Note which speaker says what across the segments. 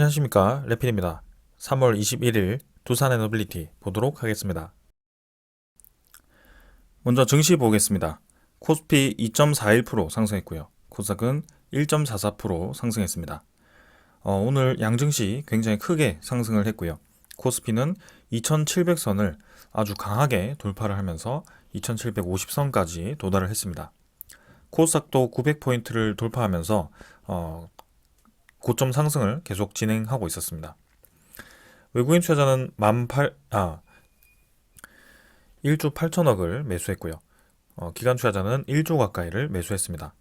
Speaker 1: 안녕하십니까, 레필입니다. 3월 21일 두산 에너빌리티 보도록 하겠습니다. 먼저 증시 보겠습니다. 코스피 2.41% 상승했고요. 코스닥은 1.44% 상승했습니다. 오늘 양증시 굉장히 크게 상승을 했고요. 코스피는 2700선을 아주 강하게 돌파를 하면서 2750선까지 도달을 했습니다. 코스닥도 900포인트를 돌파하면서 고점 상승을 계속 진행하고 있었습니다. 외국인 투자자는 1조 8천억을 매수했고요. 기관 투자자는 1조 가까이를 매수했습니다.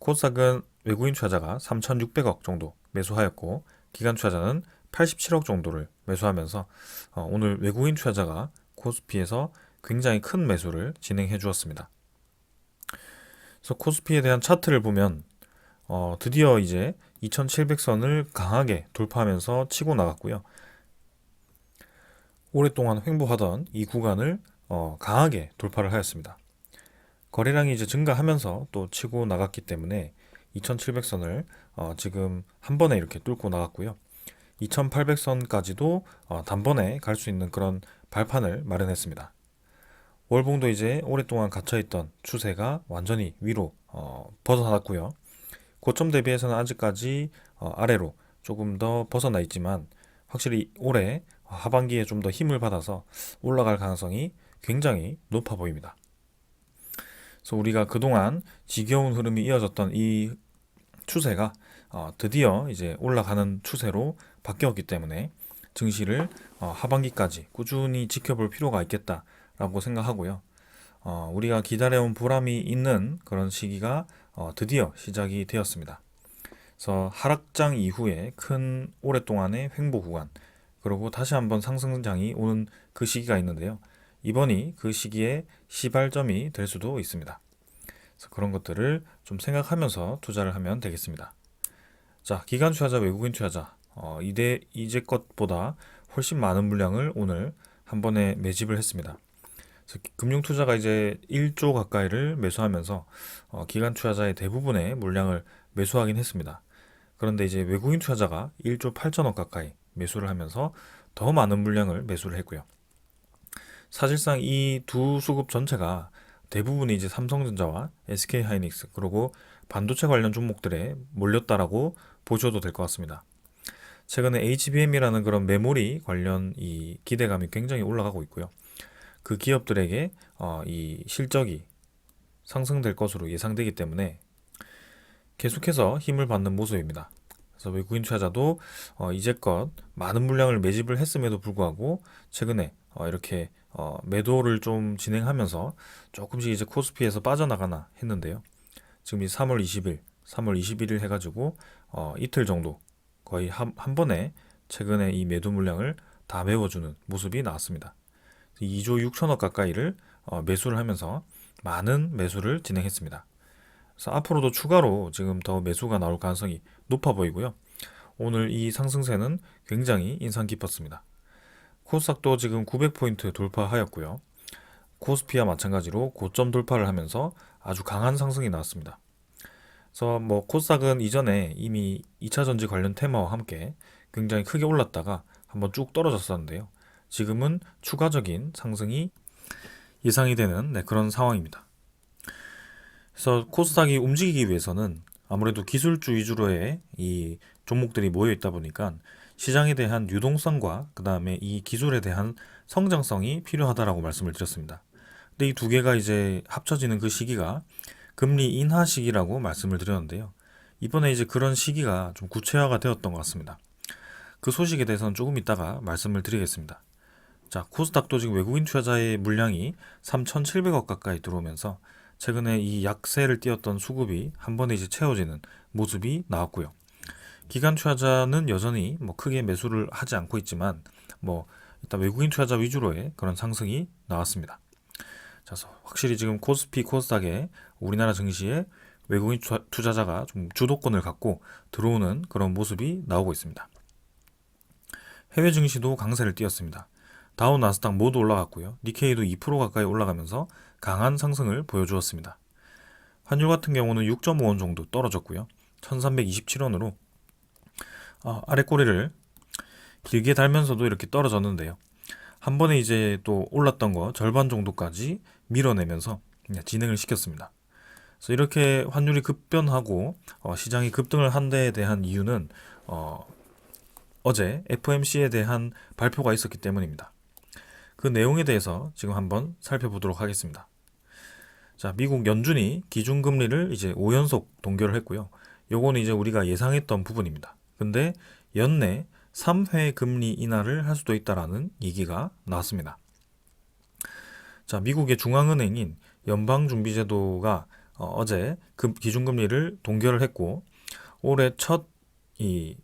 Speaker 1: 코스닥은 외국인 투자자가 3,600억 정도 매수하였고 기관 투자자는 87억 정도를 매수하면서 오늘 외국인 투자자가 코스피에서 굉장히 큰 매수를 진행해 주었습니다. 그래서 코스피에 대한 차트를 보면 드디어 이제 2700선을 강하게 돌파하면서 치고 나갔고요. 오랫동안 횡보하던 이 구간을 강하게 돌파를 하였습니다. 거래량이 이제 증가하면서 또 치고 나갔기 때문에 2700선을 지금 한 번에 이렇게 뚫고 나갔고요. 2800선까지도 단번에 갈 수 있는 그런 발판을 마련했습니다. 월봉도 이제 오랫동안 갇혀있던 추세가 완전히 위로 벗어났고요. 고점 대비해서는 아직까지 아래로 조금 더 벗어나 있지만 확실히 올해 하반기에 좀 더 힘을 받아서 올라갈 가능성이 굉장히 높아 보입니다. 그래서 우리가 그동안 지겨운 흐름이 이어졌던 이 추세가 드디어 이제 올라가는 추세로 바뀌었기 때문에 증시를 하반기까지 꾸준히 지켜볼 필요가 있겠다라고 생각하고요. 우리가 기다려온 보람이 있는 그런 시기가 드디어 시작이 되었습니다. 그래서 하락장 이후에 큰 오랫동안의 횡보 구간, 그리고 다시 한번 상승장이 오는 그 시기가 있는데요. 이번이 그 시기의 시발점이 될 수도 있습니다. 그래서 그런 것들을 좀 생각하면서 투자를 하면 되겠습니다. 자, 기관 투자자, 외국인 투자자, 이제껏보다 훨씬 많은 물량을 오늘 한 번에 매집을 했습니다. 금융 투자가 이제 1조 가까이를 매수하면서 기관 투자자의 대부분의 물량을 매수하긴 했습니다. 그런데 이제 외국인 투자자가 1조 8천억 가까이 매수를 하면서 더 많은 물량을 매수를 했고요. 사실상 이 두 수급 전체가 대부분이 이제 삼성전자와 SK하이닉스 그리고 반도체 관련 종목들에 몰렸다라고 보셔도 될 것 같습니다. 최근에 HBM이라는 그런 메모리 관련 이 기대감이 굉장히 올라가고 있고요. 그 기업들에게 이 실적이 상승될 것으로 예상되기 때문에 계속해서 힘을 받는 모습입니다. 그래서 외국인 투자자도 이제껏 많은 물량을 매집을 했음에도 불구하고 최근에 이렇게 매도를 좀 진행하면서 조금씩 이제 코스피에서 빠져나가나 했는데요. 지금 이 3월 20일, 3월 21일 해가지고 이틀 정도 거의 한 번에 최근에 이 매도 물량을 다 메워주는 모습이 나왔습니다. 2조 6천억 가까이를 매수를 하면서 많은 매수를 진행했습니다. 그래서 앞으로도 추가로 지금 더 매수가 나올 가능성이 높아 보이고요. 오늘 이 상승세는 굉장히 인상 깊었습니다. 코스닥도 지금 900포인트 돌파하였고요. 코스피와 마찬가지로 고점 돌파를 하면서 아주 강한 상승이 나왔습니다. 그래서 뭐 코스닥은 이전에 이미 2차 전지 관련 테마와 함께 굉장히 크게 올랐다가 한번 쭉 떨어졌었는데요. 지금은 추가적인 상승이 예상이 되는 그런 상황입니다. 그래서 코스닥이 움직이기 위해서는 아무래도 기술주 위주로의 이 종목들이 모여 있다 보니까 시장에 대한 유동성과 그 다음에 이 기술에 대한 성장성이 필요하다라고 말씀을 드렸습니다. 근데 이 두 개가 이제 합쳐지는 그 시기가 금리 인하 시기라고 말씀을 드렸는데요. 이번에 이제 그런 시기가 좀 구체화가 되었던 것 같습니다. 그 소식에 대해서는 조금 이따가 말씀을 드리겠습니다. 자, 코스닥도 지금 외국인 투자자의 물량이 3,700억 가까이 들어오면서 최근에 이 약세를 띄었던 수급이 한 번에 이제 채워지는 모습이 나왔고요. 기관 투자자는 여전히 뭐 크게 매수를 하지 않고 있지만 뭐 일단 외국인 투자자 위주로의 그런 상승이 나왔습니다. 자, 확실히 지금 코스피, 코스닥에 우리나라 증시에 외국인 투자자가 좀 주도권을 갖고 들어오는 그런 모습이 나오고 있습니다. 해외 증시도 강세를 띄었습니다. 다우, 나스닥 모두 올라갔고요. 니케이도 2% 가까이 올라가면서 강한 상승을 보여주었습니다. 환율 같은 경우는 6.5원 정도 떨어졌고요. 1327원으로 아래 꼬리를 길게 달면서도 이렇게 떨어졌는데요. 한 번에 이제 또 올랐던 거 절반 정도까지 밀어내면서 진행을 시켰습니다. 그래서 이렇게 환율이 급변하고 시장이 급등을 한 데에 대한 이유는 어제 FOMC에 대한 발표가 있었기 때문입니다. 그 내용에 대해서 지금 한번 살펴보도록 하겠습니다. 자, 미국 연준이 기준금리를 이제 5연속 동결을 했고요. 요거는 이제 우리가 예상했던 부분입니다. 근데 연내 3회 금리 인하를 할 수도 있다라는 얘기가 나왔습니다. 자, 미국의 중앙은행인 연방준비제도가 어제 기준금리를 동결을 했고 올해 첫 이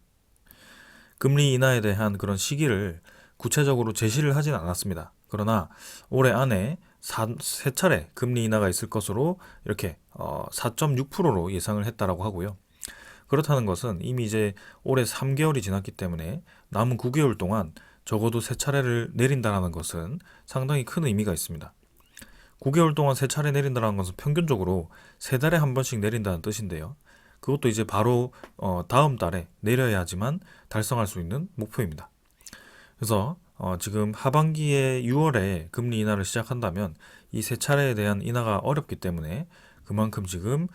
Speaker 1: 금리 인하에 대한 그런 시기를 구체적으로 제시를 하진 않았습니다. 그러나 올해 안에 세 차례 금리 인하가 있을 것으로 이렇게 4.6%로 예상을 했다라고 하고요. 그렇다는 것은 이미 이제 올해 3개월이 지났기 때문에 남은 9개월 동안 적어도 세 차례를 내린다는 것은 상당히 큰 의미가 있습니다. 9개월 동안 세 차례 내린다는 것은 평균적으로 세 달에 한 번씩 내린다는 뜻인데요. 그것도 이제 바로 다음 달에 내려야지만 달성할 수 있는 목표입니다. 그래서 지금 하반기에 6월에 금리 인하를 시작한다면 이 세 차례에 대한 인하가 어렵기 때문에 그만큼 지금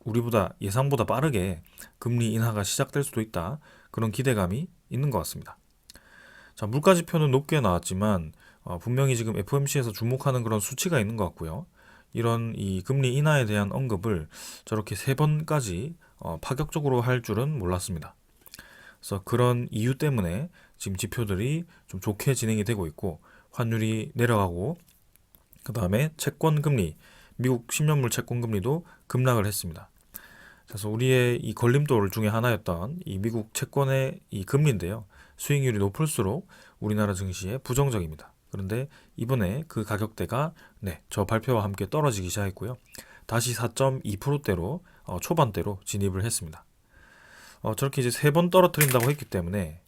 Speaker 1: 우리보다 예상보다 빠르게 금리 인하가 시작될 수도 있다. 그런 기대감이 있는 것 같습니다. 자, 물가 지표는 높게 나왔지만 분명히 지금 FOMC에서 주목하는 그런 수치가 있는 것 같고요. 이런 이 금리 인하에 대한 언급을 저렇게 3번까지 파격적으로 할 줄은 몰랐습니다. 그래서 그런 이유 때문에 지금 지표들이 좀 좋게 진행이 되고 있고 환율이 내려가고 그 다음에 채권 금리, 미국 10년물 채권 금리도 급락을 했습니다. 그래서 우리의 이 걸림돌 중에 하나였던 이 미국 채권의 이 금리인데요. 수익률이 높을수록 우리나라 증시에 부정적입니다. 그런데 이번에 그 가격대가 저 발표와 함께 떨어지기 시작했고요. 다시 4.2%대로 초반대로 진입을 했습니다. 저렇게 이제 3번 떨어뜨린다고 했기 때문에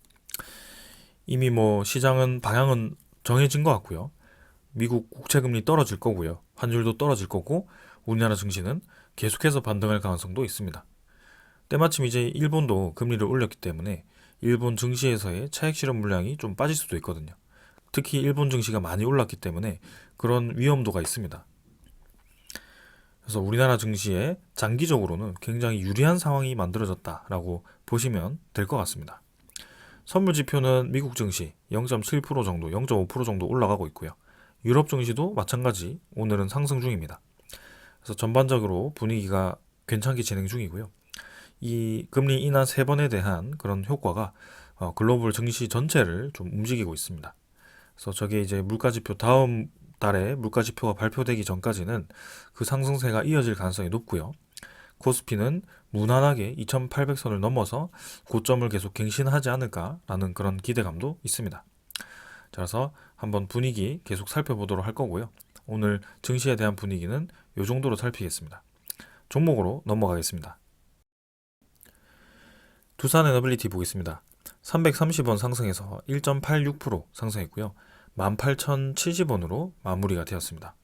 Speaker 1: 이미 뭐 시장은 방향은 정해진 것 같고요. 미국 국채금리 떨어질 거고요. 환율도 떨어질 거고 우리나라 증시는 계속해서 반등할 가능성도 있습니다. 때마침 이제 일본도 금리를 올렸기 때문에 일본 증시에서의 차익 실현 물량이 좀 빠질 수도 있거든요. 특히 일본 증시가 많이 올랐기 때문에 그런 위험도가 있습니다. 그래서 우리나라 증시에 장기적으로는 굉장히 유리한 상황이 만들어졌다라고 보시면 될 것 같습니다. 선물 지표는 미국 증시 0.7% 정도, 0.5% 정도 올라가고 있고요. 유럽 증시도 마찬가지 오늘은 상승 중입니다. 그래서 전반적으로 분위기가 괜찮게 진행 중이고요. 이 금리 인하 3번에 대한 그런 효과가 글로벌 증시 전체를 좀 움직이고 있습니다. 그래서 저게 이제 물가지표 다음 달에 물가지표가 발표되기 전까지는 그 상승세가 이어질 가능성이 높고요. 코스피는 무난하게 2800선을 넘어서 고점을 계속 갱신하지 않을까라는 그런 기대감도 있습니다. 그래서 한번 분위기 계속 살펴보도록 할 거고요. 오늘 증시에 대한 분위기는 이 정도로 살피겠습니다. 종목으로 넘어가겠습니다. 두산에너빌리티 보겠습니다. 330원 상승해서 1.86% 상승했고요. 18,070원으로 마무리가 되었습니다.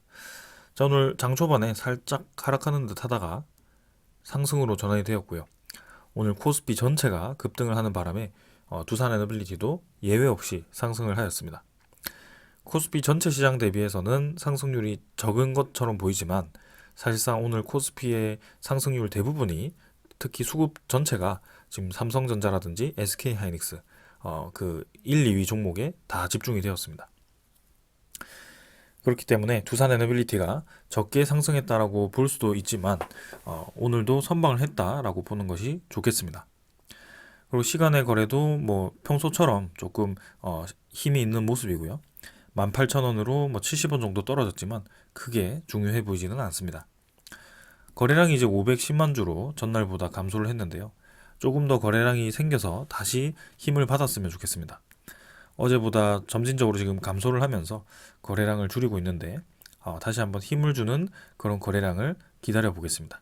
Speaker 1: 자, 오늘 장 초반에 살짝 하락하는 듯 하다가 상승으로 전환이 되었고요. 오늘 코스피 전체가 급등을 하는 바람에 두산에너빌리티도 예외 없이 상승을 하였습니다. 코스피 전체 시장 대비해서는 상승률이 적은 것처럼 보이지만 사실상 오늘 코스피의 상승률 대부분이 특히 수급 전체가 지금 삼성전자라든지 SK하이닉스 그 1, 2위 종목에 다 집중이 되었습니다. 그렇기 때문에 두산에너빌리티가 적게 상승했다라고 볼 수도 있지만 오늘도 선방을 했다라고 보는 것이 좋겠습니다. 그리고 시간의 거래도 뭐 평소처럼 조금 힘이 있는 모습이고요. 18,000원으로 뭐 70원 정도 떨어졌지만 크게 중요해 보이지는 않습니다. 거래량이 이제 510만 주로 전날보다 감소를 했는데요. 조금 더 거래량이 생겨서 다시 힘을 받았으면 좋겠습니다. 어제보다 점진적으로 지금 감소를 하면서 거래량을 줄이고 있는데 다시 한번 힘을 주는 그런 거래량을 기다려 보겠습니다.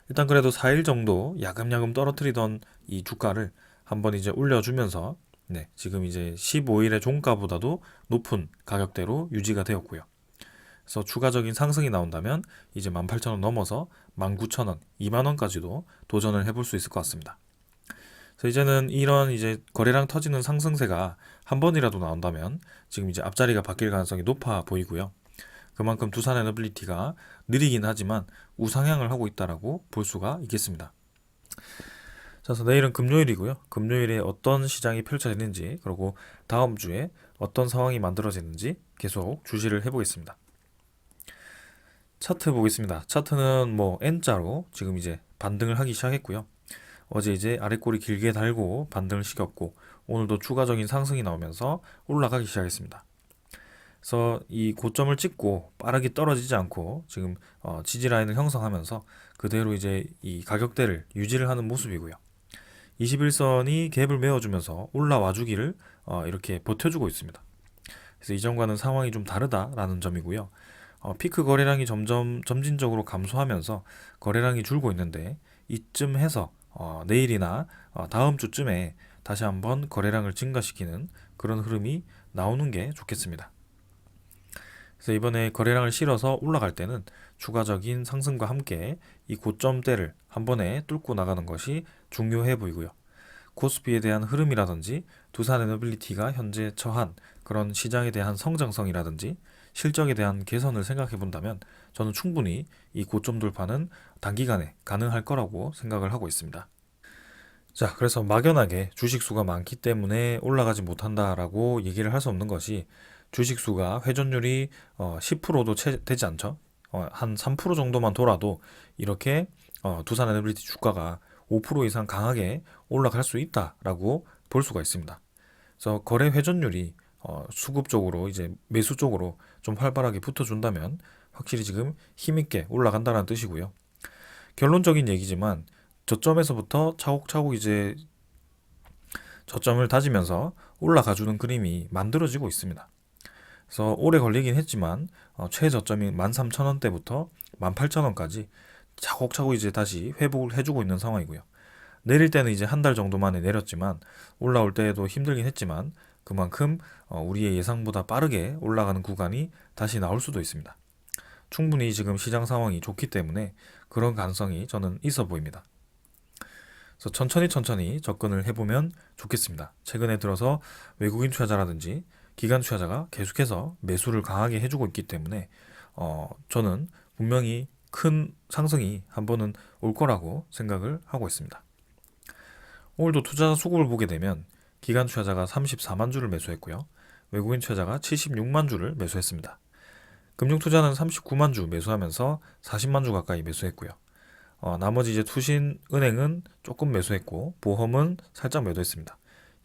Speaker 1: 일단 그래도 4일 정도 야금야금 떨어뜨리던 이 주가를 한번 이제 올려주면서 지금 이제 15일의 종가보다도 높은 가격대로 유지가 되었고요. 그래서 추가적인 상승이 나온다면 이제 18,000원 넘어서 19,000원, 20,000원까지도 도전을 해볼 수 있을 것 같습니다. 그래서 이제는 이런 이제 거래량 터지는 상승세가 한 번이라도 나온다면 지금 이제 앞자리가 바뀔 가능성이 높아 보이고요. 그만큼 두산 에너빌리티가 느리긴 하지만 우상향을 하고 있다라고 볼 수가 있겠습니다. 자, 그래서 내일은 금요일이고요. 금요일에 어떤 시장이 펼쳐지는지, 그리고 다음 주에 어떤 상황이 만들어지는지 계속 주시를 해보겠습니다. 차트 보겠습니다. 차트는 뭐 N자로 지금 이제 반등을 하기 시작했고요. 어제 이제 아랫꼬리 길게 달고 반등을 시켰고, 오늘도 추가적인 상승이 나오면서 올라가기 시작했습니다. 그래서 이 고점을 찍고 빠르게 떨어지지 않고 지금 지지 라인을 형성하면서 그대로 이제 이 가격대를 유지를 하는 모습이고요. 21선이 갭을 메워주면서 올라와 주기를 이렇게 버텨주고 있습니다. 그래서 이전과는 상황이 좀 다르다라는 점이고요. 피크 거래량이 점진적으로 감소하면서 거래량이 줄고 있는데, 이쯤 해서 내일이나 다음 주쯤에 다시 한번 거래량을 증가시키는 그런 흐름이 나오는 게 좋겠습니다. 그래서 이번에 거래량을 실어서 올라갈 때는 추가적인 상승과 함께 이 고점대를 한 번에 뚫고 나가는 것이 중요해 보이고요. 코스피에 대한 흐름이라든지 두산 에너빌리티가 현재 처한 그런 시장에 대한 성장성이라든지 실적에 대한 개선을 생각해 본다면 저는 충분히 이 고점 돌파는 단기간에 가능할 거라고 생각을 하고 있습니다. 자, 그래서 막연하게 주식수가 많기 때문에 올라가지 못한다라고 얘기를 할 수 없는 것이, 주식수가 회전율이 10%도 되지 않죠. 한 3% 정도만 돌아도 이렇게 두산 에너빌리티 주가가 5% 이상 강하게 올라갈 수 있다라고 볼 수가 있습니다. 그래서 거래 회전율이 수급 쪽으로 이제 매수 쪽으로 좀 활발하게 붙어준다면 확실히 지금 힘있게 올라간다는 뜻이고요. 결론적인 얘기지만 저점에서부터 차곡차곡 이제 저점을 다지면서 올라가주는 그림이 만들어지고 있습니다. 그래서 오래 걸리긴 했지만 최저점인 13,000원대부터 18,000원까지 차곡차곡 이제 다시 회복을 해주고 있는 상황이고요. 내릴 때는 이제 한 달 정도 만에 내렸지만, 올라올 때에도 힘들긴 했지만 그만큼 우리의 예상보다 빠르게 올라가는 구간이 다시 나올 수도 있습니다. 충분히 지금 시장 상황이 좋기 때문에 그런 가능성이 저는 있어 보입니다. 그래서 천천히 접근을 해보면 좋겠습니다. 최근에 들어서 외국인 투자자라든지 기관 투자자가 계속해서 매수를 강하게 해주고 있기 때문에 저는 분명히 큰 상승이 한 번은 올 거라고 생각을 하고 있습니다. 오늘도 투자자 수급을 보게 되면 기관 투자자가 34만 주를 매수했고요. 외국인 투자자가 76만 주를 매수했습니다. 금융 투자는 39만 주 매수하면서 40만 주 가까이 매수했고요. 나머지 이제 투신 은행은 조금 매수했고, 보험은 살짝 매도했습니다.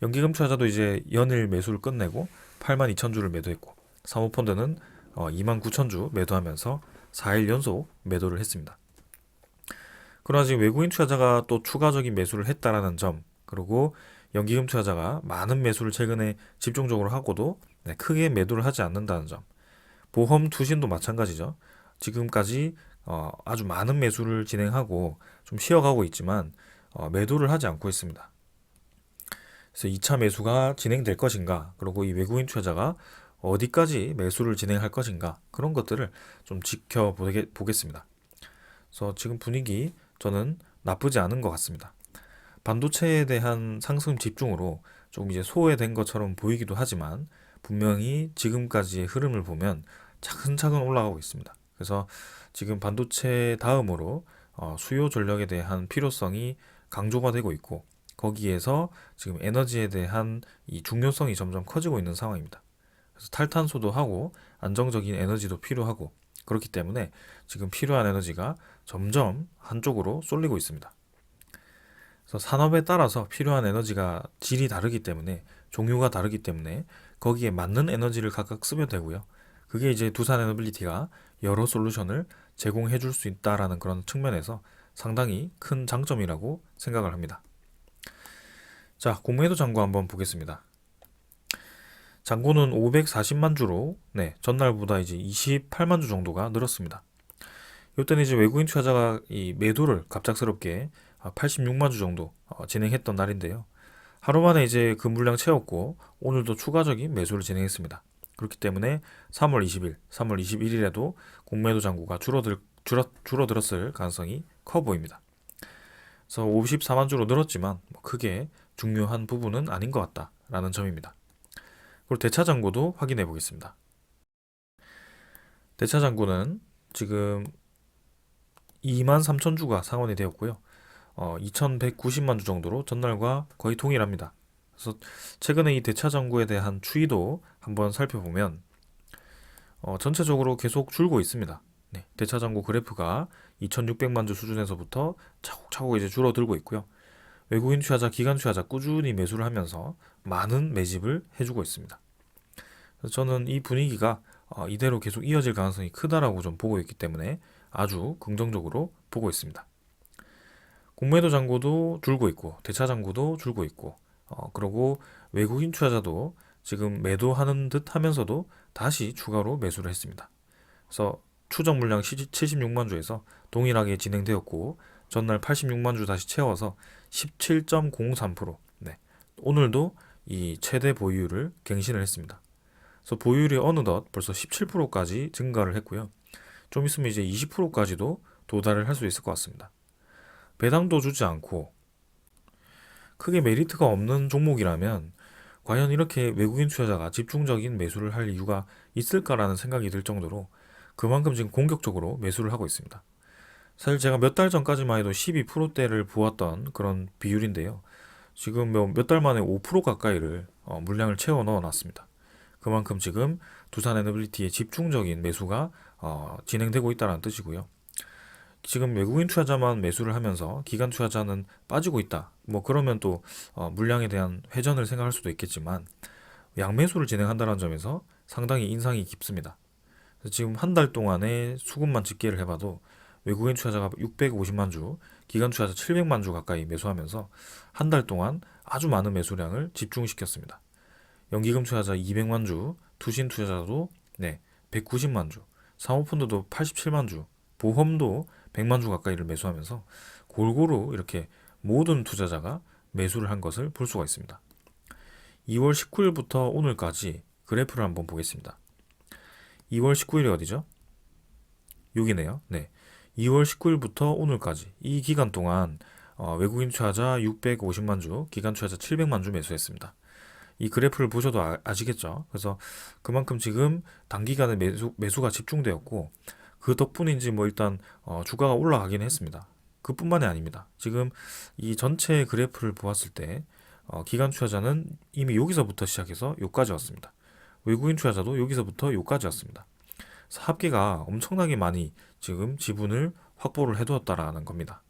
Speaker 1: 연기금 투자자도 이제 연일 매수를 끝내고 8만 2천 주를 매도했고, 사모펀드는 2만 9천 주 매도하면서 4일 연속 매도를 했습니다. 그러나 지금 외국인 투자자가 또 추가적인 매수를 했다라는 점, 그리고 연기금 투자자가 많은 매수를 최근에 집중적으로 하고도 크게 매도를 하지 않는다는 점, 보험 투신도 마찬가지죠. 지금까지 아주 많은 매수를 진행하고 좀 쉬어가고 있지만 매도를 하지 않고 있습니다. 그래서 2차 매수가 진행될 것인가, 그리고 이 외국인 투자자가 어디까지 매수를 진행할 것인가, 그런 것들을 좀 지켜보겠습니다. 그래서 지금 분위기 저는 나쁘지 않은 것 같습니다. 반도체에 대한 상승 집중으로 조금 이제 소외된 것처럼 보이기도 하지만 분명히 지금까지의 흐름을 보면 차근차근 올라가고 있습니다. 그래서 지금 반도체 다음으로 수요 전력에 대한 필요성이 강조가 되고 있고, 거기에서 지금 에너지에 대한 이 중요성이 점점 커지고 있는 상황입니다. 그래서 탈탄소도 하고 안정적인 에너지도 필요하고, 그렇기 때문에 지금 필요한 에너지가 점점 한쪽으로 쏠리고 있습니다. 그래서 산업에 따라서 필요한 에너지가 질이 다르기 때문에, 종류가 다르기 때문에 거기에 맞는 에너지를 각각 쓰면 되고요. 그게 이제 두산 에너빌리티가 여러 솔루션을 제공해 줄 수 있다라는 그런 측면에서 상당히 큰 장점이라고 생각을 합니다. 자, 공매도 잔고 한번 보겠습니다. 잔고는 540만 주로 전날보다 이제 28만 주 정도가 늘었습니다. 이때는 이제 외국인 투자자가 이 매도를 갑작스럽게 86만 주 정도 진행했던 날인데요. 하루 만에 이제 그 물량 채웠고 오늘도 추가적인 매수를 진행했습니다. 그렇기 때문에 3월 20일, 3월 21일에도 공매도 잔고가 줄어들었을 가능성이 커 보입니다. 그래서 54만 주로 늘었지만 뭐 크게 중요한 부분은 아닌 것 같다라는 점입니다. 그리고 대차장고도 확인해 보겠습니다. 대차장고는 지금 2만 3천 주가 상환이 되었고요. 2,190만 주 정도로 전날과 거의 동일합니다. 그래서 최근에 이 대차장고에 대한 추이도 한번 살펴보면 전체적으로 계속 줄고 있습니다. 네, 대차장고 그래프가 2,600만 주 수준에서부터 차곡차곡 이제 줄어들고 있고요. 외국인 투자자, 기관 투자자 꾸준히 매수를 하면서 많은 매집을 해주고 있습니다. 그래서 저는 이 분위기가 이대로 계속 이어질 가능성이 크다라고 좀 보고 있기 때문에 아주 긍정적으로 보고 있습니다. 공매도 잔고도 줄고 있고 대차 잔고도 줄고 있고 그리고 외국인 투자자도 지금 매도하는 듯 하면서도 다시 추가로 매수를 했습니다. 그래서 추정 물량 76만 주에서 동일하게 진행되었고 전날 86만 주 다시 채워서 17.03%. 네. 오늘도 이 최대 보유율을 갱신을 했습니다. 그래서 보유율이 어느덧 벌써 17%까지 증가를 했고요. 좀 있으면 이제 20%까지도 도달을 할 수 있을 것 같습니다. 배당도 주지 않고 크게 메리트가 없는 종목이라면 과연 이렇게 외국인 투자자가 집중적인 매수를 할 이유가 있을까라는 생각이 들 정도로 그만큼 지금 공격적으로 매수를 하고 있습니다. 사실 제가 몇 달 전까지만 해도 12%대를 보았던 그런 비율인데요. 지금 몇 달 만에 5% 가까이를 물량을 채워 넣어 놨습니다. 그만큼 지금 두산 에너빌리티의 집중적인 매수가 진행되고 있다는 뜻이고요. 지금 외국인 투자자만 매수를 하면서 기관 투자자는 빠지고 있다. 뭐 그러면 또 물량에 대한 회전을 생각할 수도 있겠지만 양매수를 진행한다는 점에서 상당히 인상이 깊습니다. 그래서 지금 한 달 동안의 수급만 집계를 해봐도 외국인 투자자가 650만 주, 기관 투자자 700만 주 가까이 매수하면서 한 달 동안 아주 많은 매수량을 집중시켰습니다. 연기금 투자자 200만 주, 투신 투자자도 190만 주, 사모펀드도 87만 주, 보험도 100만 주 가까이를 매수하면서 골고루 이렇게 모든 투자자가 매수를 한 것을 볼 수가 있습니다. 2월 19일부터 오늘까지 그래프를 한번 보겠습니다. 2월 19일이 어디죠? 여기네요. 네. 2월 19일부터 오늘까지 이 기간 동안 외국인 투자자 650만 주, 기관 투자자 700만 주 매수했습니다. 이 그래프를 보셔도 아시겠죠? 그래서 그만큼 지금 단기간에 매수가 집중되었고 그 덕분인지 뭐 일단 주가가 올라가긴 했습니다. 그뿐만이 아닙니다. 지금 이 전체 그래프를 보았을 때 기관 투자자는 이미 여기서부터 시작해서 여기까지 왔습니다. 외국인 투자자도 여기서부터 여기까지 왔습니다. 그래서 합계가 엄청나게 많이 지금 지분을 확보를 해두었다라는 겁니다.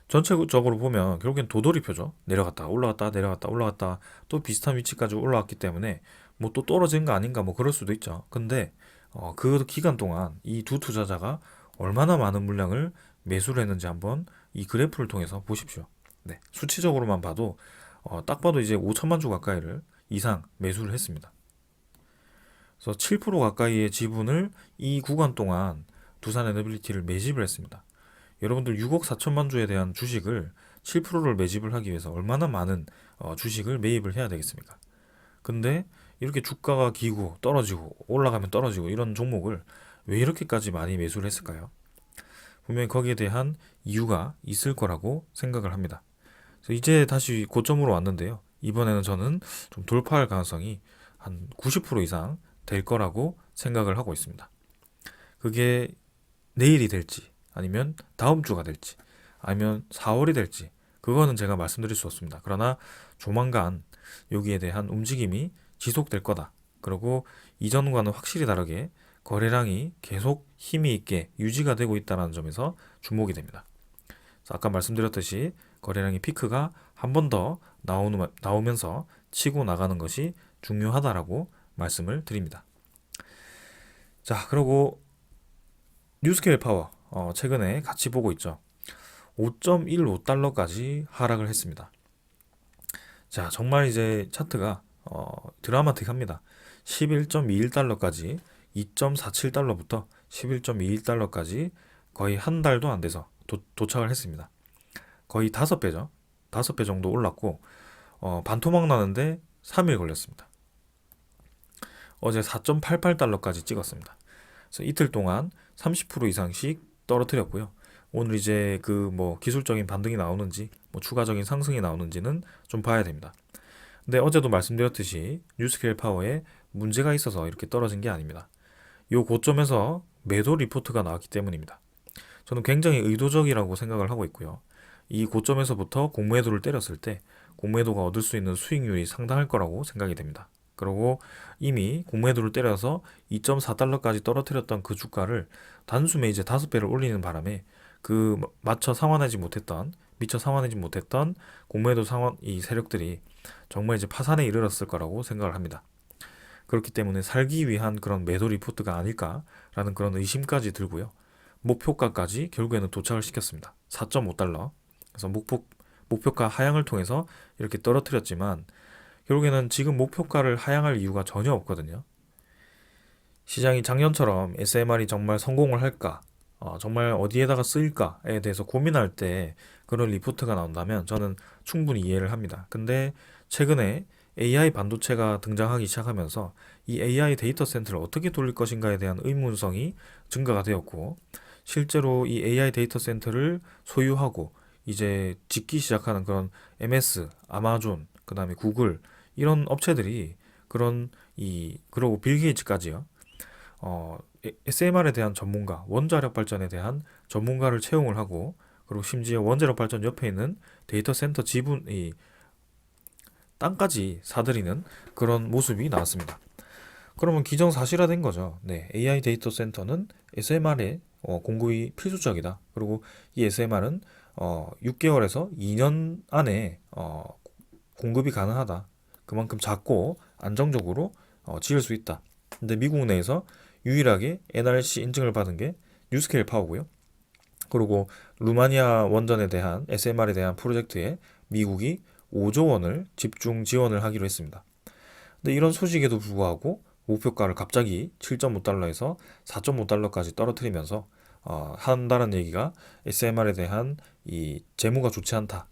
Speaker 1: 전체적으로 보면 결국엔 도돌이표죠. 내려갔다 올라갔다 내려갔다 올라갔다 또 비슷한 위치까지 올라왔기 때문에 뭐 또 떨어진 거 아닌가 뭐 그럴 수도 있죠. 근데 그 기간 동안 이 두 투자자가 얼마나 많은 물량을 매수를 했는지 한번 이 그래프를 통해서 보십시오. 네, 수치적으로만 봐도 딱 봐도 이제 5천만 주 가까이를 이상 매수를 했습니다. 그래서 7% 가까이의 지분을 이 구간 동안 두산 에너빌리티를 매집을 했습니다. 여러분들 6억 4천만 주에 대한 주식을 7%를 매집을 하기 위해서 얼마나 많은 주식을 매입을 해야 되겠습니까? 근데 이렇게 주가가 기고 떨어지고 올라가면 떨어지고 이런 종목을 왜 이렇게까지 많이 매수를 했을까요? 분명히 거기에 대한 이유가 있을 거라고 생각을 합니다. 그래서 이제 다시 고점으로 왔는데요. 이번에는 저는 좀 돌파할 가능성이 한 90% 이상 될 거라고 생각을 하고 있습니다. 그게 내일이 될지 아니면 다음 주가 될지 아니면 4월이 될지 그거는 제가 말씀드릴 수 없습니다. 그러나 조만간 여기에 대한 움직임이 지속될 거다. 그리고 이전과는 확실히 다르게 거래량이 계속 힘이 있게 유지가 되고 있다는 점에서 주목이 됩니다. 아까 말씀드렸듯이 거래량의 피크가 한 번 더 나오면서 치고 나가는 것이 중요하다라고 말씀을 드립니다. 자, 그리고 뉴스케일 파워 최근에 같이 보고 있죠. 5.15달러까지 하락을 했습니다. 자, 정말 이제 차트가 드라마틱합니다. 11.21달러까지 2.47달러부터 11.21달러까지 거의 한 달도 안 돼서 도착을 했습니다. 거의 5배죠. 5배 정도 올랐고 반토막 나는데 3일 걸렸습니다. 어제 4.88달러까지 찍었습니다. 그래서 이틀 동안 30% 이상씩 떨어뜨렸고요. 오늘 이제 그 뭐 기술적인 반등이 나오는지 뭐 추가적인 상승이 나오는지는 좀 봐야 됩니다. 근데 어제도 말씀드렸듯이 뉴스케일 파워에 문제가 있어서 이렇게 떨어진 게 아닙니다. 요 고점에서 매도 리포트가 나왔기 때문입니다. 저는 굉장히 의도적이라고 생각을 하고 있고요. 이 고점에서부터 공매도를 때렸을 때 공매도가 얻을 수 있는 수익률이 상당할 거라고 생각이 됩니다. 그리고 이미 공매도를 때려서 2.4달러까지 떨어뜨렸던 그 주가를 단숨에 이제 5배를 올리는 바람에 그 미처 상환하지 못했던 공매도 상환 이 세력들이 정말 이제 파산에 이르렀을 거라고 생각을 합니다. 그렇기 때문에 살기 위한 그런 매도 리포트가 아닐까라는 그런 의심까지 들고요. 목표가까지 결국에는 도착을 시켰습니다. 4.5달러. 그래서 목표가 하향을 통해서 이렇게 떨어뜨렸지만 결국에는 지금 목표가를 하향할 이유가 전혀 없거든요. 시장이 작년처럼 SMR이 정말 성공을 할까, 정말 어디에다가 쓰일까에 대해서 고민할 때 그런 리포트가 나온다면 저는 충분히 이해를 합니다. 근데 최근에 AI 반도체가 등장하기 시작하면서 이 AI 데이터 센터를 어떻게 돌릴 것인가에 대한 의문성이 증가가 되었고, 실제로 이 AI 데이터 센터를 소유하고 이제 짓기 시작하는 그런 MS, 아마존, 그 다음에 구글 이런 업체들이 그리고 빌 게이츠까지요. SMR에 대한 전문가, 원자력 발전에 대한 전문가를 채용을 하고, 그리고 심지어 원자력 발전 옆에 있는 데이터 센터 지분, 이 땅까지 사들이는 그런 모습이 나왔습니다. 그러면 기정사실화된 거죠. 네, AI 데이터 센터는 SMR의 공급이 필수적이다. 그리고 이 SMR은 6개월에서 2년 안에 공급이 가능하다. 그만큼 작고 안정적으로 지을 수 있다. 근데 미국 내에서 유일하게 NRC 인증을 받은 게 뉴스케일 파워고요. 그리고 루마니아 원전에 대한 SMR에 대한 프로젝트에 미국이 5조 원을 집중 지원을 하기로 했습니다. 근데 이런 소식에도 불구하고 목표가를 갑자기 7.5달러에서 4.5달러까지 떨어뜨리면서 한다는 얘기가 SMR에 대한 이 재무가 좋지 않다.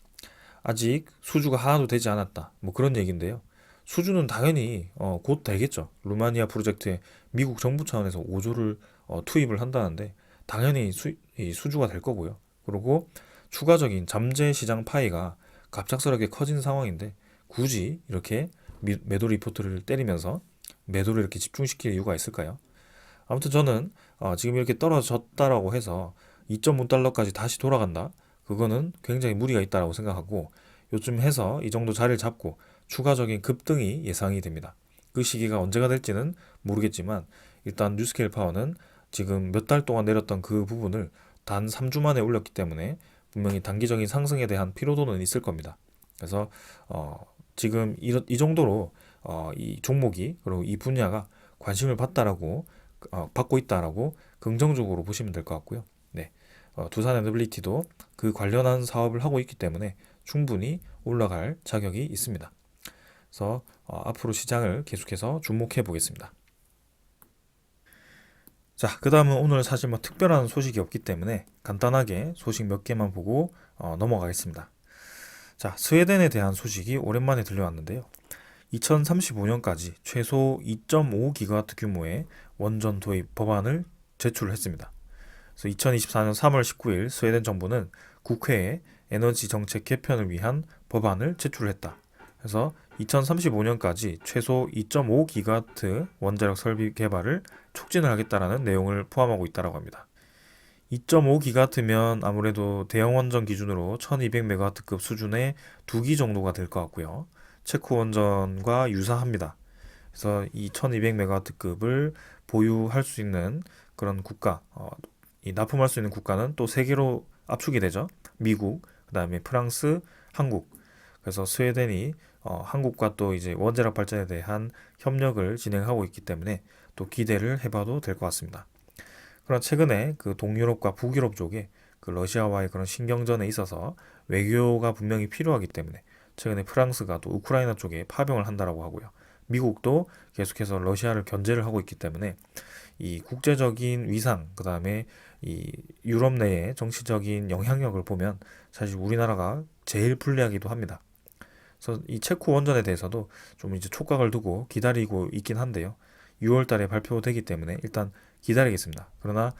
Speaker 1: 아직 수주가 하나도 되지 않았다. 뭐 그런 얘기인데요. 수주는 당연히 곧 되겠죠. 루마니아 프로젝트에 미국 정부 차원에서 5조를 투입을 한다는데 당연히 이 수주가 될 거고요. 그리고 추가적인 잠재 시장 파이가 갑작스럽게 커진 상황인데 굳이 이렇게 매도 리포트를 때리면서 매도를 이렇게 집중시킬 이유가 있을까요? 아무튼 저는 지금 이렇게 떨어졌다라고 해서 2.5달러까지 다시 돌아간다. 그거는 굉장히 무리가 있다라고 생각하고 요즘 해서 이 정도 자리를 잡고 추가적인 급등이 예상이 됩니다. 그 시기가 언제가 될지는 모르겠지만 일단 뉴스케일 파워는 지금 몇 달 동안 내렸던 그 부분을 단 3주 만에 올렸기 때문에 분명히 단기적인 상승에 대한 피로도는 있을 겁니다. 그래서 지금 이 정도로 이 종목이 그리고 이 분야가 관심을 받고 있다라고 긍정적으로 보시면 될 것 같고요. 네, 두산 에너빌리티도 그 관련한 사업을 하고 있기 때문에 충분히 올라갈 자격이 있습니다. 그래서 앞으로 시장을 계속해서 주목해 보겠습니다. 자, 그 다음은 오늘 사실 뭐 특별한 소식이 없기 때문에 간단하게 소식 몇 개만 보고 넘어가겠습니다. 자, 스웨덴에 대한 소식이 오랜만에 들려왔는데요. 2035년까지 최소 2.5기가와트 규모의 원전 도입 법안을 제출했습니다. 그래서 2024년 3월 19일 스웨덴 정부는 국회에 에너지 정책 개편을 위한 법안을 제출했다. 그래서 2035년까지 최소 2.5기가와트 원자력 설비 개발을 촉진을 하겠다라는 내용을 포함하고 있다고 합니다. 2.5기가와트면 아무래도 대형 원전 기준으로 1200메가와트급 수준의 2기 정도가 될 것 같고요. 체코 원전과 유사합니다. 그래서 이 1200메가와트급을 보유할 수 있는 그런 국가, 이 납품할 수 있는 국가는 또 3개로 압축이 되죠. 미국, 그 다음에 프랑스, 한국. 그래서 스웨덴이 한국과 또 이제 원자력 발전에 대한 협력을 진행하고 있기 때문에 또 기대를 해봐도 될 것 같습니다. 그러나 최근에 그 동유럽과 북유럽 쪽에 그 러시아와의 그런 신경전에 있어서 외교가 분명히 필요하기 때문에 최근에 프랑스가 또 우크라이나 쪽에 파병을 한다라고 하고요. 미국도 계속해서 러시아를 견제를 하고 있기 때문에 이 국제적인 위상, 그 다음에 이 유럽 내의 정치적인 영향력을 보면 사실 우리나라가 제일 불리하기도 합니다. 그래서 이 체코 원전에 대해서도 좀 이제 촉각을 두고 기다리고 있긴 한데요. 6월 달에 발표되기 때문에 일단 기다리겠습니다. 그러나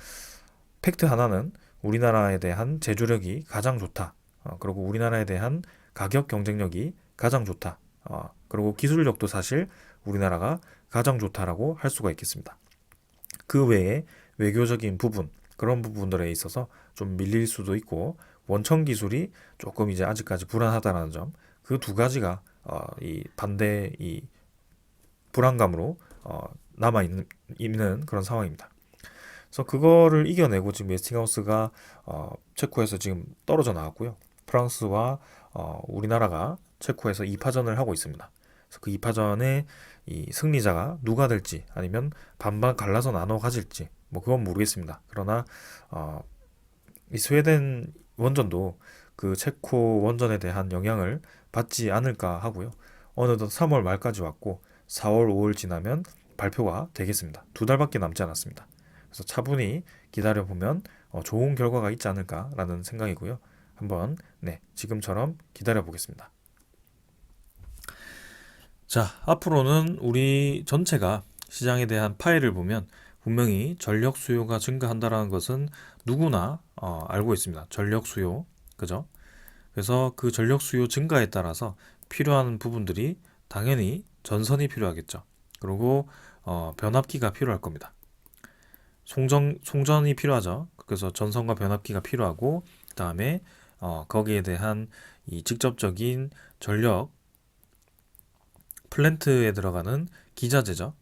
Speaker 1: 팩트 하나는 우리나라에 대한 제조력이 가장 좋다. 그리고 우리나라에 대한 가격 경쟁력이 가장 좋다. 그리고 기술력도 사실 우리나라가 가장 좋다라고 할 수가 있겠습니다. 그 외에 외교적인 부분, 그런 부분들에 있어서 좀 밀릴 수도 있고 원천 기술이 조금 이제 아직까지 불안하다는 점, 그 두 가지가 이 반대 이 불안감으로 남아 있는 그런 상황입니다. 그래서 그거를 이겨내고 지금 웨스팅하우스가 체코에서 지금 떨어져 나왔고요. 프랑스와 우리나라가 체코에서 2파전을 하고 있습니다. 그래서 그 2파전의 이 승리자가 누가 될지 아니면 반반 갈라서 나눠 가질지 뭐 그건 모르겠습니다. 그러나 이 스웨덴 원전도 그 체코 원전에 대한 영향을 받지 않을까 하고요. 어느덧 3월 말까지 왔고 4월, 5월 지나면 발표가 되겠습니다. 두 달밖에 남지 않았습니다. 그래서 차분히 기다려보면 좋은 결과가 있지 않을까라는 생각이고요. 한번 지금처럼 기다려보겠습니다. 자, 앞으로는 우리 전체가 시장에 대한 파이를 보면 분명히 전력 수요가 증가한다는 것은 누구나 알고 있습니다. 전력 수요, 그죠? 그래서 그 전력 수요 증가에 따라서 필요한 부분들이 당연히 전선이 필요하겠죠. 그리고 변압기가 필요할 겁니다. 송전이 필요하죠. 그래서 전선과 변압기가 필요하고 그다음에 거기에 대한 이 직접적인 전력 플랜트에 들어가는 기자재죠.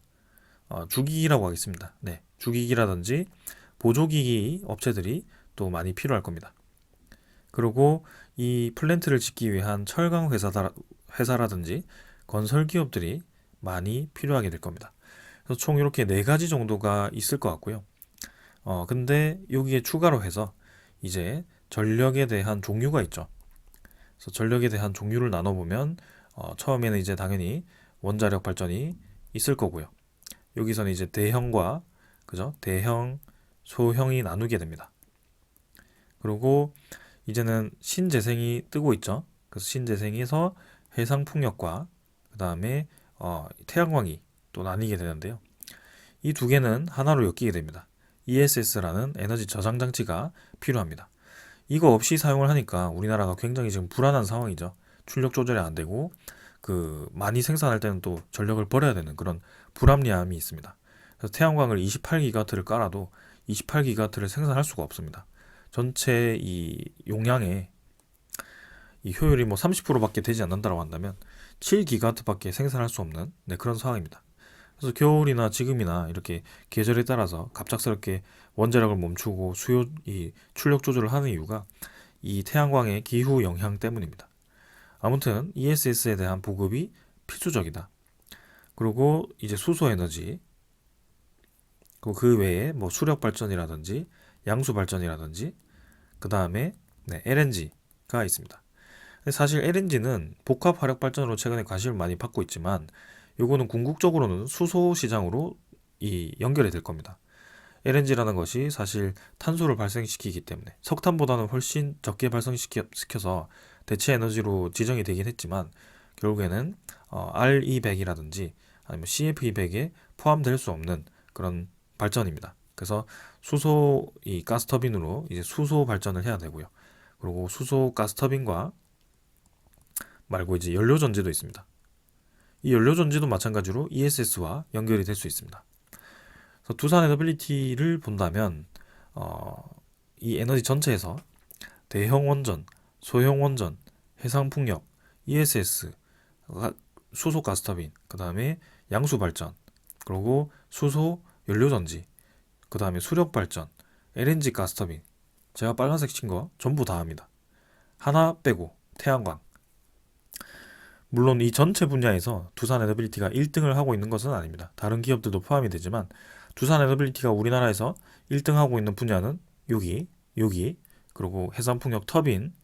Speaker 1: 주기기라고 하겠습니다. 네, 주기기라든지 보조기기 업체들이 또 많이 필요할 겁니다. 그리고 이 플랜트를 짓기 위한 철강 회사라든지 건설 기업들이 많이 필요하게 될 겁니다. 그래서 총 이렇게 네 가지 정도가 있을 것 같고요. 근데 여기에 추가로 해서 이제 전력에 대한 종류가 있죠. 그래서 전력에 대한 종류를 나눠보면 처음에는 이제 당연히 원자력 발전이 있을 거고요. 여기서는 이제 대형과 그죠? 대형, 소형이 나누게 됩니다. 그리고 이제는 신재생이 뜨고 있죠. 그래서 신재생에서 해상풍력과 그 다음에 태양광이 또 나뉘게 되는데요. 이 두 개는 하나로 엮이게 됩니다. ESS라는 에너지 저장 장치가 필요합니다. 이거 없이 사용을 하니까 우리나라가 굉장히 지금 불안한 상황이죠. 출력 조절이 안 되고 많이 생산할 때는 또 전력을 버려야 되는 그런 불합리함이 있습니다. 그래서 태양광을 28기가와트를 깔아도 28기가와트를 생산할 수가 없습니다. 전체 이 용량의 이 효율이 뭐 30%밖에 되지 않는다고 한다면 7기가와트밖에 생산할 수 없는 그런 상황입니다. 그래서 겨울이나 지금이나 이렇게 계절에 따라서 갑작스럽게 원자력을 멈추고 이 출력 조절을 하는 이유가 이 태양광의 기후 영향 때문입니다. 아무튼 ESS에 대한 보급이 필수적이다. 그리고 이제 수소 에너지, 그리고 그 외에 뭐 수력 발전이라든지 양수 발전이라든지 그 다음에 LNG가 있습니다. 사실 LNG는 복합 화력 발전으로 최근에 관심을 많이 받고 있지만 요거는 궁극적으로는 수소 시장으로 연결이 될 겁니다. LNG라는 것이 사실 탄소를 발생시키기 때문에 석탄보다는 훨씬 적게 발생시켜서 대체 에너지로 지정이 되긴 했지만 결국에는 RE100이라든지 아니면 CF200에 포함될 수 없는 그런 발전입니다. 그래서 수소 이 가스터빈으로 이제 수소 발전을 해야 되고요. 그리고 수소 가스터빈과 말고 이제 연료 전지도 있습니다. 이 연료 전지도 마찬가지로 ESS와 연결이 될 수 있습니다. 그래서 두산 에너빌리티를 본다면 이 에너지 전체에서 대형 원전, 소형 원전, 해상풍력, ESS, 수소 가스터빈, 그 다음에 양수 발전, 그리고 수소 연료 전지, 그 다음에 수력 발전, LNG 가스터빈, 제가 빨간색 친 거 전부 다 합니다. 하나 빼고 태양광. 물론 이 전체 분야에서 두산 에너빌리티가 1등을 하고 있는 것은 아닙니다. 다른 기업들도 포함이 되지만 두산 에너빌리티가 우리나라에서 1등하고 있는 분야는 여기, 그리고 해상풍력 터빈,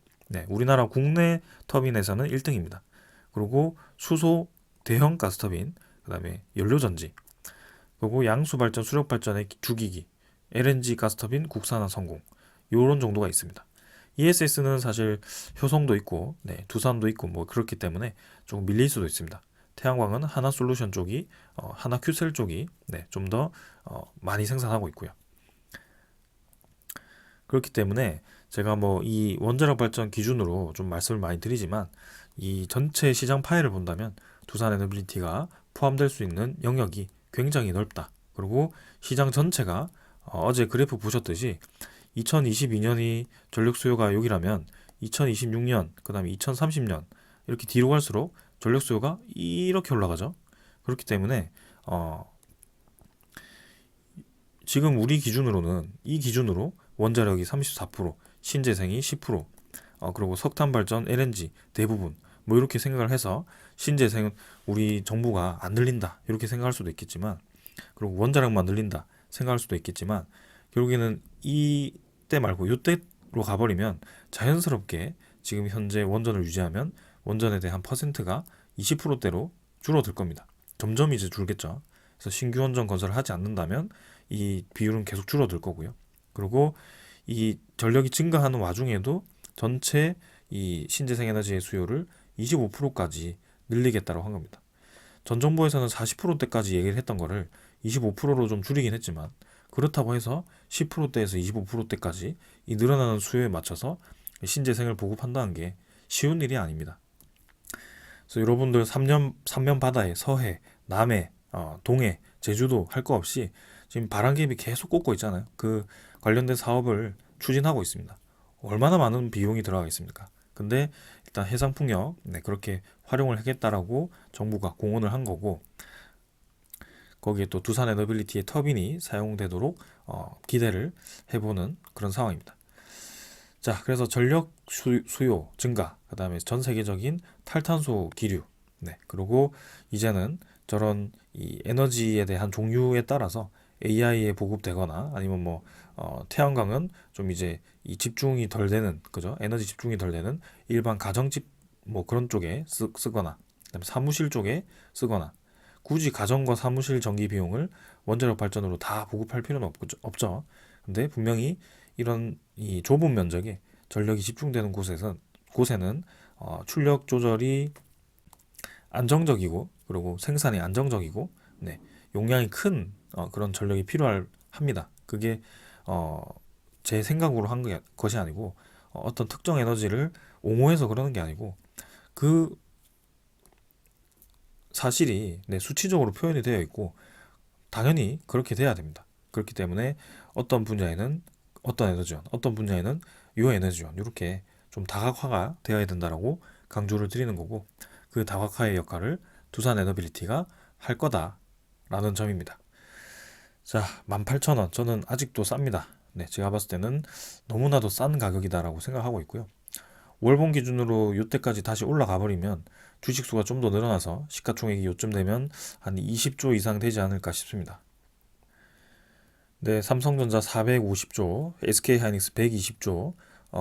Speaker 1: 우리나라 국내 터빈에서는 1등입니다. 그리고 수소 대형 가스터빈, 그 다음에 연료전지, 그리고 양수발전, 수력발전의 주기기, LNG 가스터빈 국산화 성공, 요런 정도가 있습니다. ESS는 사실 효성도 있고 두산도 있고 뭐 그렇기 때문에 조금 밀릴 수도 있습니다. 태양광은 하나솔루션 쪽이 하나큐셀 쪽이 좀 더 많이 생산하고 있고요. 그렇기 때문에 제가 뭐 이 원자력 발전 기준으로 좀 말씀을 많이 드리지만 이 전체 시장 파일을 본다면 두산 에너빌리티가 포함될 수 있는 영역이 굉장히 넓다. 그리고 시장 전체가 어제 그래프 보셨듯이 2022년이 전력 수요가 여기라면 2026년, 그다음에 2030년 이렇게 뒤로 갈수록 전력 수요가 이렇게 올라가죠. 그렇기 때문에 지금 우리 기준으로는 이 기준으로 원자력이 34%, 신재생이 10%, 그리고 석탄 발전, LNG 대부분 뭐 이렇게 생각을 해서 신재생은 우리 정부가 안 늘린다 이렇게 생각할 수도 있겠지만, 그리고 원자력만 늘린다 생각할 수도 있겠지만, 결국에는 이때 말고 이때로 가버리면 자연스럽게 지금 현재 원전을 유지하면 원전에 대한 퍼센트가 20%대로 줄어들 겁니다. 점점 이제 줄겠죠. 그래서 신규 원전 건설을 하지 않는다면 이 비율은 계속 줄어들 거고요. 그리고 이 전력이 증가하는 와중에도 전체 이 신재생 에너지의 수요를 25%까지 늘리겠다고 한 겁니다. 전 정부에서는 40%대까지 얘기를 했던 거를 25%로 좀 줄이긴 했지만, 그렇다고 해서 10%대에서 25%대까지 이 늘어나는 수요에 맞춰서 신재생을 보급한다는 게 쉬운 일이 아닙니다. 그래서 여러분들 삼면 바다에 서해, 남해, 동해, 제주도 할 거 없이 지금 바람개비 계속 꽂고 있잖아요. 그 관련된 사업을 추진하고 있습니다. 얼마나 많은 비용이 들어가겠습니까? 근데 일단 해상풍력 그렇게 활용을 하겠다라고 정부가 공언을 한 거고, 거기에 또 두산 에너빌리티의 터빈이 사용되도록 기대를 해보는 그런 상황입니다. 자, 그래서 전력 수요 증가, 그 다음에 전 세계적인 탈탄소 기류, 그리고 이제는 저런 이 에너지에 대한 종류에 따라서 AI에 보급되거나 아니면 뭐 태양광은 좀 이제 이 집중이 덜 되는, 그죠? 에너지 집중이 덜 되는 일반 가정집 뭐 그런 쪽에 쓰거나, 그다음에 사무실 쪽에 쓰거나, 굳이 가정과 사무실 전기 비용을 원자력 발전으로 다 보급할 필요는 없죠. 근데 분명히 이런 이 좁은 면적에 전력이 집중되는 곳에는 출력 조절이 안정적이고, 그리고 생산이 안정적이고, 용량이 큰 그런 전력이 필요합니다. 그게 제 생각으로 한 것이 아니고, 어떤 특정 에너지를 옹호해서 그러는 게 아니고, 그 사실이 수치적으로 표현이 되어 있고 당연히 그렇게 돼야 됩니다. 그렇기 때문에 어떤 분야에는 어떤 에너지원, 어떤 분야에는 요 에너지원, 이렇게 좀 다각화가 되어야 된다라고 강조를 드리는 거고, 그 다각화의 역할을 두산 에너빌리티가 할 거다라는 점입니다. 자, 18,000원 저는 아직도 쌉니다. 제가 봤을 때는 너무나도 싼 가격이다라고 생각하고 있고요. 월봉 기준으로 이때까지 다시 올라가 버리면 주식수가 좀 더 늘어나서 시가총액이 요쯤 되면 한 20조 이상 되지 않을까 싶습니다. 삼성전자 450조, SK하이닉스 120조,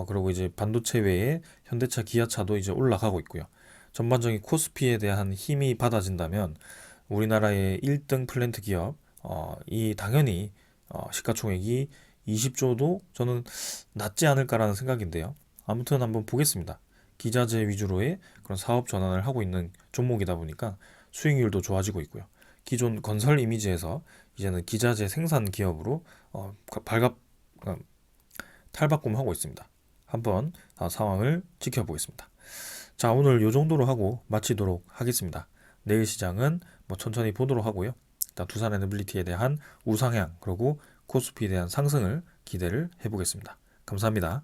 Speaker 1: 그리고 이제 반도체 외에 현대차, 기아차도 이제 올라가고 있고요. 전반적인 코스피에 대한 힘이 받아진다면 우리나라의 1등 플랜트 기업, 이 당연히 시가총액이 20조도 저는 낮지 않을까라는 생각인데요. 아무튼 한번 보겠습니다. 기자재 위주로의 그런 사업 전환을 하고 있는 종목이다 보니까 수익률도 좋아지고 있고요. 기존 건설 이미지에서 이제는 기자재 생산 기업으로 탈바꿈하고 있습니다. 한번 상황을 지켜보겠습니다. 자, 오늘 이 정도로 하고 마치도록 하겠습니다. 내일 시장은 뭐 천천히 보도록 하고요. 일단 두산 에너빌리티에 대한 우상향, 그리고 코스피에 대한 상승을 기대를 해보겠습니다. 감사합니다.